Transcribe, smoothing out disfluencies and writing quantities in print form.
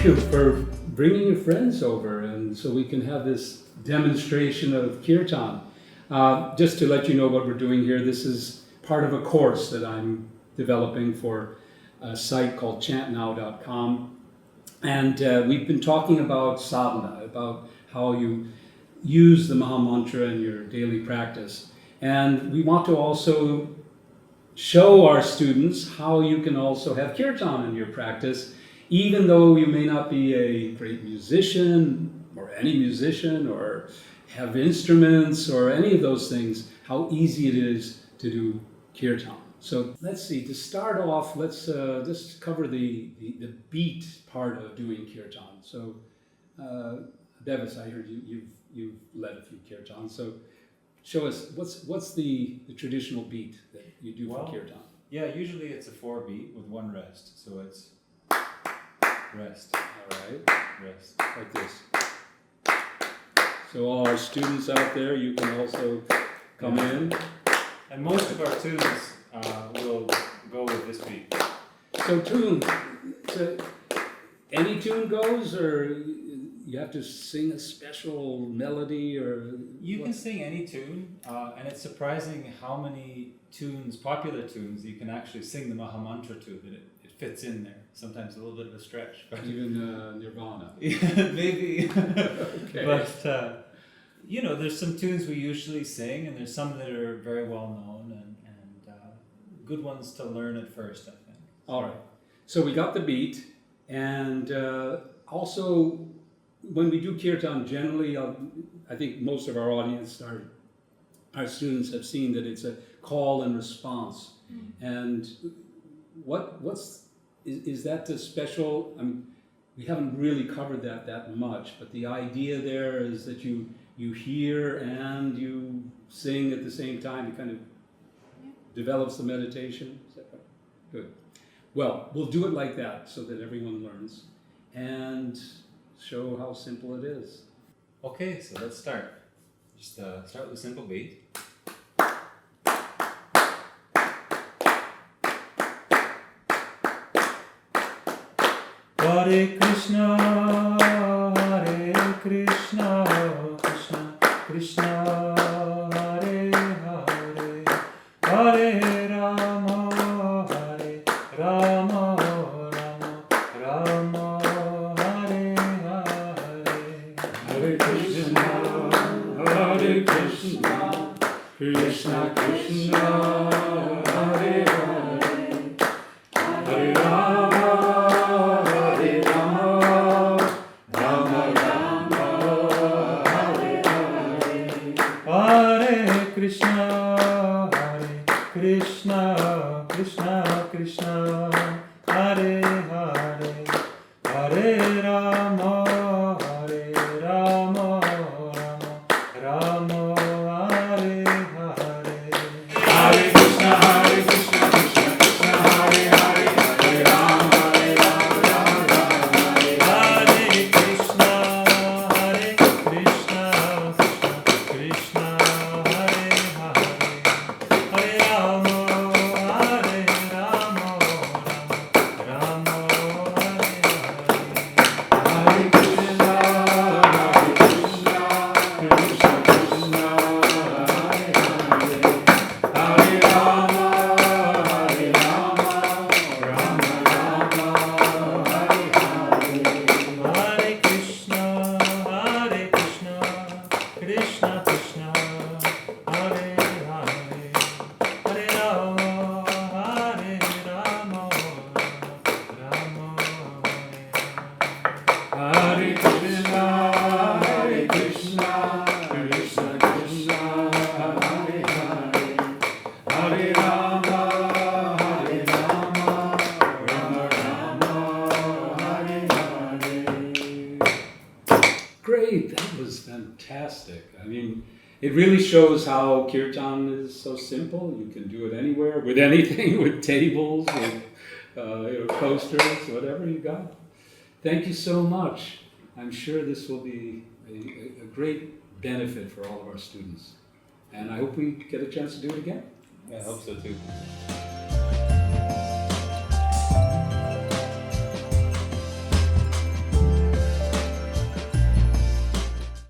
you for bringing your friends over, and so we can have this demonstration of kirtan. Just to let you know what we're doing here, this is part of a course that I'm developing for a site called chantnow.com. And we've been talking about sadhana, about how you use the Maha Mantra in your daily practice. And we want to also show our students how you can also have kirtan in your practice, even though you may not be a great musician or any musician or have instruments or any of those things, how easy it is to do kirtan. So let's see, to start off, let's just cover the beat part of doing kirtan. So Bevis, I heard you've led a few kirtans, so show us, what's the traditional beat that you do for kirtan? Yeah, usually it's a 4-beat with one rest. So it's rest. All right. Rest. Like this. So all our students out there, you can also come in. And most of our tunes will go with this beat. So tune, so any tune goes, or you have to sing a special melody, or you can sing any tune, and it's surprising how many tunes, popular tunes, you can actually sing the Maha Mantra to, that it fits in there. Sometimes a little bit of a stretch. But even Nirvana. Maybe. Okay. But there's some tunes we usually sing, and there's some that are very well known and good ones to learn at first, I think. All right. So we got the beat, and also when we do kirtan, generally, I think most of our audience, our students have seen that it's a call and response. And is that the special? I mean, we haven't really covered that much, but the idea there is that you hear and you sing at the same time. It kind of develops the meditation. Is that right? Good. Well, we'll do it like that so that everyone learns and show how simple it is. Okay, so let's start. Just start with a simple beat. Hare Krishna, Krishna Krishna, Hare Hare, Hare Rama, Rama Rama, Hare Hare. Hare Krishna, Krishna Krishna, Hare Hare, Hare Rama, Hare Krishna, Krishna Krishna Krishna, Hare Hare, Hare Rama, Rama Rama, Hare Hare. Hare Krishna, Krishna Krishna, Hare Hare, Hare Rama, Rama, Hare Krishna, Krishna Krishna, Hare Hare, Hare Rama, Rama Rama, Hare Hare. Hare Krishna, Krishna Krishna, Hare Hare, Hare Rama, Rama Rama, Hare Hare. Hare Krishna, Krishna Krishna, Hare Hare, Hare Rama, Rama Rama, Hare Krishna, Krishna Krishna, Hare Hare, Hare Rama, Rama Rama, Hare Hare. Great, that was fantastic. I mean, it really shows how kirtan is so simple. You can do it anywhere, with anything, with tables, with coasters, whatever you got. Thank you so much. I'm sure this will be a great benefit for all of our students. And I hope we get a chance to do it again. I hope so too.